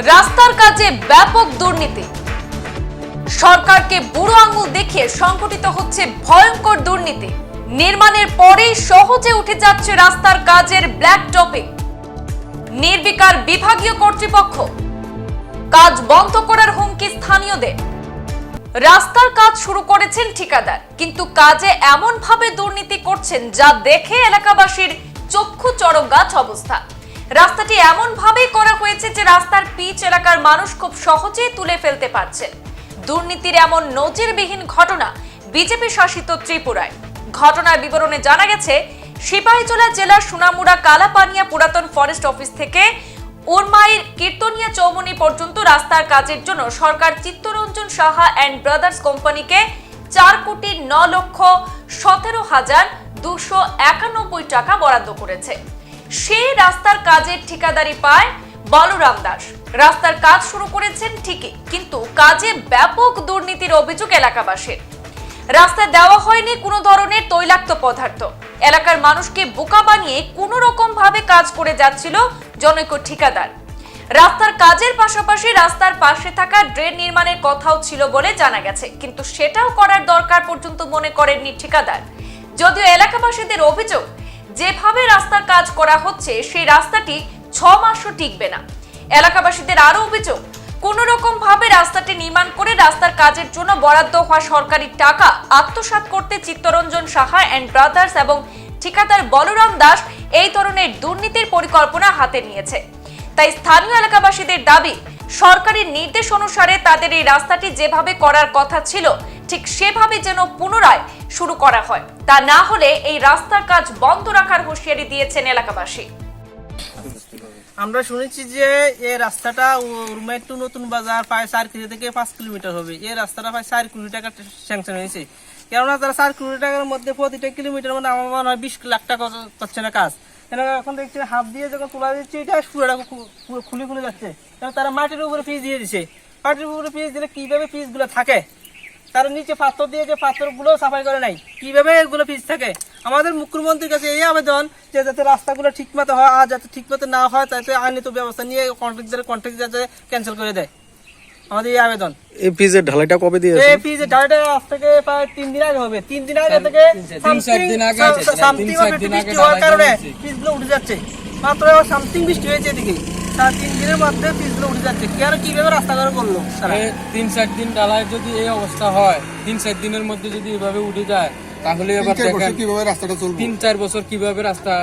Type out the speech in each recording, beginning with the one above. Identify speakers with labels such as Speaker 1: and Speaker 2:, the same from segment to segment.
Speaker 1: রাস্তার কাজে ব্যাপক দুর্নীতি। সরকারকে বুড়ো আঙুল দেখিয়ে সংগঠিত হচ্ছে ভয়ঙ্কর দুর্নীতি। নির্মাণের পরেই সহজে উঠে যাচ্ছে রাস্তার কাজের ব্ল্যাক টপে। নির্বিকার বিভাগীয় কর্তৃপক্ষ, কাজ বন্ধ করার হুমকি স্থানীয়দের। রাস্তার কাজ শুরু করেছেন ঠিকাদার, কিন্তু কাজে এমন ভাবে দুর্নীতি করছেন যা দেখে এলাকাবাসীর চক্ষু চড়ক গাছ অবস্থা। রাস্তাটি এমন ভাবেই করা হয়েছে যে রাস্তার পিচ এলাকার মানুষ খুব সহজেই তুলে ফেলতে পারছে। দুর্নীতির এমন নজিরবিহীন ঘটনা বিজেপি শাসিত ত্রিপুরায়। ঘটনার বিবরণে জানা গেছে, সিপাহীজলা জেলার সোনামুড়া কালাপানিয়া পুরাতন ফরেস্ট অফিস থেকে উরমাইর কীর্তনিয়া চৌমনি পর্যন্ত রাস্তার কাজের জন্য সরকার চিত্তরঞ্জন সাহা অ্যান্ড ব্রাদার্স কোম্পানিকে 4,09,17,291 টাকা বরাদ্দ করেছে। সেই রাস্তার কাজের ঠিকাদারি পায় বলরাম দাস। রাস্তার কাজ শুরু করেছেন ঠিকই, কিন্তু কাজে ব্যাপক দুর্নীতির অভিযোগ এলাকাবাসীর। রাস্তায় দেওয়া হয়নি কোনো ধরনের তৈলাক্ত পদার্থ। এলাকার মানুষকে বোকা বানিয়ে কোনো রকম ভাবে কাজ করে যাচ্ছিল জনৈক ঠিকাদার। রাস্তার কাজের পাশাপাশি রাস্তার পাশে থাকা ড্রেন নির্মাণের কথাও ছিল বলে জানা গেছে, কিন্তু সেটাও করার দরকার পর্যন্ত মনে করেননি ঠিকাদার। যদিও এলাকাবাসীদের অভিযোগ, যেভাবে রাস্তার কাজ করা হচ্ছে সেই রাস্তাটি 6 মাসও টিকবে না। এলাকাবাসীদের আরো অভিযোগ, কোন রকম ভাবে রাস্তাটি নির্মাণ করে রাস্তার কাজের জন্য বরাদ্দ হওয়া সরকারি টাকা আত্মসাৎ করতে চিত্তরঞ্জন সাহা অ্যান্ড ব্রাদার্স এবং ঠিকাদার বলরাম দাস এই ধরনের দুর্নীতির পরিকল্পনা হাতে নিয়েছে। তাই স্থানীয় এলাকাবাসীদের দাবি, সরকারি নির্দেশ অনুসারে তাদের এই রাস্তাটি যেভাবে করার কথা ছিল ঠিক সেভাবে যেন পুনরায় শুরু করা হয়। তা না হলে এই রাস্তার কাজ বন্ধ রাখার হুঁশিয়ারি দিয়েছেন এলাকাবাসী।
Speaker 2: আমরা শুনেছি যে এই রাস্তাটা উরমাই টু নতুন বাজার প্রায় 4 কিলো থেকে 5 কিলোমিটার হবে। এই রাস্তাটা প্রায় 4 কোটি টাকা স্যাংশন হয়েছে। কেননা তারা 4 কোটি টাকার মধ্যে প্রতিটা কিলোমিটার মানে আমার মনে হয় 20 লাখ টাকা করছে না কাজ। এখন দেখছি হাত দিয়ে যখন তোলা দিচ্ছে এটা পুরোটা খুলে যাচ্ছে। তারা মাটির উপরে পিচ দিয়ে দিচ্ছে। মাটির উপরে পিচ দিলে কিভাবে পিচগুলো থাকে, তারা নিচে পাথর দিয়ে যে পাথরগুলো সাফাই করে নাই, কিভাবে এগুলো পিচ থাকে। আমাদের মুখ্যমন্ত্রীর কাছে এই আবেদন যে যাতে রাস্তাগুলো ঠিক মতো হয়, আর যাতে ঠিক মতো না হয় তাতে আইনত ব্যবস্থা নিয়ে কন্ট্রাক্ট যাতে ক্যান্সেল করে দেয়। আমাদের এই আবেদন।
Speaker 3: এই পিচের ঢালাইটা কবে দিয়েছে?
Speaker 2: এই পিচের ঢালাইটা আজ থেকে প্রায় 3 দিন আগে হবে। 3 দিন আগে থেকে বৃষ্টি হওয়ার কারণে পিচগুলো উঠে যাচ্ছে। মাত্র সামথিং বৃষ্টি হয়েছে এদিকে, 3 দিনের মধ্যে পিচগুলো উঠে যাচ্ছে। কিভাবে রাস্তা করে করলো?
Speaker 4: 3-4 দিন ঢালাই যদি এই অবস্থা হয়, 3-4 দিনের মধ্যে যদি এভাবে উঠে যায়, তাহলে এবার
Speaker 3: কিভাবে রাস্তাটা চলবে?
Speaker 4: 3-4 বছর কিভাবে রাস্তা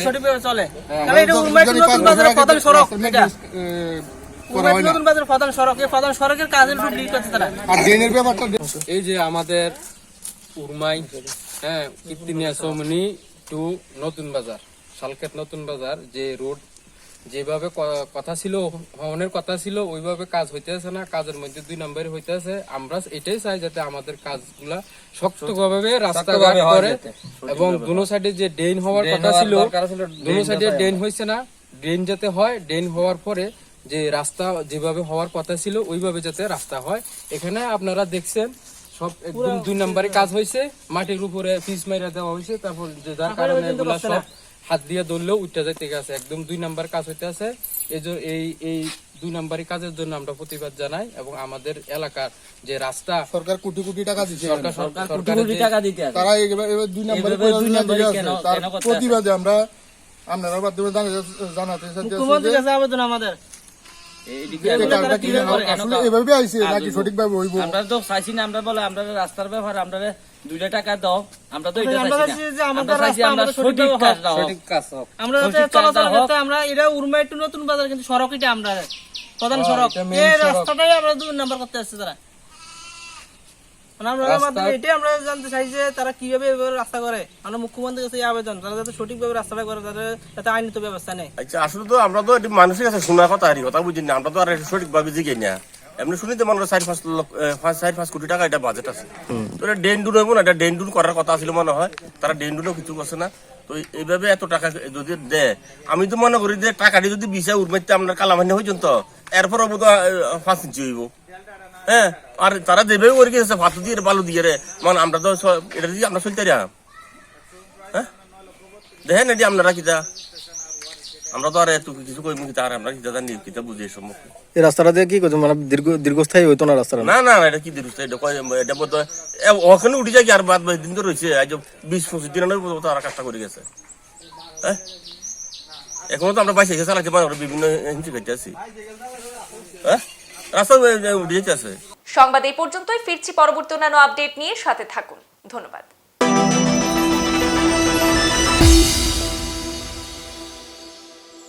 Speaker 2: সঠিকভাবে চলে? এটা উরমাই টু নতুন বাজারের প্রধান সড়ক। এটা নতুন বাজারের প্রধান সড়ক। এই প্রধান সড়কের কাজের উপর লিড করছে তারা।
Speaker 3: আর ড্রেনের ব্যাপারটা,
Speaker 4: এই যে আমাদের উরমাই কীর্তনিয়া চৌমনি টু নতুন বাজার, শালকেট নতুন বাজার, যে রোড যেভাবে কথা ছিল, ভবনের কথা ছিল, ওইভাবে কাজ হইতেছে না। কাজের মধ্যে 2 নম্বরে হইতেছে। আমরা এটাই চাই যাতে আমাদের কাজগুলা শক্তভাবে রাস্তাঘাট করে, এবং দুনো সাইডে যে ড্রেন হওয়ার কথা ছিল, দুনো সাইডে ড্রেন হয়েছে না। ড্রেন যাতে হয়, ড্রেন হওয়ার পরে যে রাস্তা যেভাবে হওয়ার কথা ছিল ওইভাবে যাতে রাস্তা হয়। এখানে আপনারা দেখছেন সব একদম 2 নম্বরে কাজ হয়েছে। মাটির উপরে পিচ মাইরা দেওয়া হয়েছে। তারপর যার কারণে এগুলা সব হাত দিয়ে ধরলেও উঠতে যাইতে গেছে। একদম 2 নম্বর কাজ হইতে আছে। এই 2 নম্বরের কাজের জন্য আমরা প্রতিবাদ জানাই। এবং আমাদের এলাকার যে রাস্তা
Speaker 3: সরকার কোটি কোটি টাকা দিচ্ছে,
Speaker 2: সরকার কোটি টাকা দিতে আছে,
Speaker 3: তারা এবার 2 নম্বরে তার প্রতিবাদে আমরা আপনারা মাধ্যমে জানাতে চাই
Speaker 2: মুখ্যমন্ত্রীর কাছে আবেদন আমাদের।
Speaker 3: এভাবে আইছে নাকি সঠিকভাবে হইব?
Speaker 5: আমরা তো চাইছি না, আমরা বলে আমরা রাস্তার ব্যাপারে আমরা 2 টাকা দাও, আমরা তো এটা চাইছি না। আমরা চাইছি আমরা সঠিক কাজ দাও, সঠিক কাজ হোক।
Speaker 2: আমরা চলাচল করতে আমরা এটা উরমাই টু নতুন বাজার, কিন্তু সড়ক এটা আমরা প্রধান সড়ক। এই রাস্তাটাই আমরা 2 নাম্বার করতে আসছে তারা। এটাই আমরা জানতে চাই যে তারা কিভাবে রাস্তা করে। আমরা মুখ্যমন্ত্রীর কাছে আবেদন, তারা যাতে সঠিকভাবে রাস্তাটা করে, যাতে আইনত ব্যবস্থা নেই।
Speaker 6: আচ্ছা, আসলে তো আমরা তো মানুষের কাছে শোনা কথা বুঝি না। আমরা তো আর সঠিকভাবে জিগে না। এমনি শুনি তো মনে হয় 4-5 কোটি টাকা এটা বাজেট আছে। তো এটা ড্রেন ডুন হইব না, এটা ড্রেন ডুন করার কথা ছিল মনে হয়। তারা ড্রেন ডুনও কিছু করছে না। তো এইভাবে এত টাকা যদি দেয়, আমি তো মনে করি যে টাকাটি যদি বিষয় উঠমাইতে আপনার কালামান্য হয়েছেন তো এরপর বোধ 5 ইঞ্চি হইব। হ্যাঁ, আর তারা দেবে ওর গেছে ভাত দিয়ে বালু দিয়ে রে, মানে আমরা তো এটা দিয়ে আমরা চলতে হ্যাঁ দেখেন এটি আপনারা কিটা আমরা তো আর এত কিছু কইমু কি তার আমরা কিতা জানি কিতা বুঝি এই সম্মুখে
Speaker 7: এই রাস্তাটা দিয়ে কি করছো মানে দীর্ঘস্থায়ী হইতো না রাস্তাটা?
Speaker 6: না না এটা কি দিরুস্তা এটা কয় এটা বলতো ওখানে উঠে যায় কি আর বাদ দিন তো রয়েছে আজ 20-25 দিন পর্যন্ত আর কাজটা করে গেছে। হ্যাঁ এখনো তো আমরা বাইসে চালাতে পারি বিভিন্ন হিংসে খেতে আছি। হ্যাঁ রাস্তা উঠে যেতে আছে।
Speaker 1: সংবাদ এই পর্যন্তই, ফিরছি পরবর্তী অন্যান্য আপডেট নিয়ে, সাথে থাকুন। ধন্যবাদ।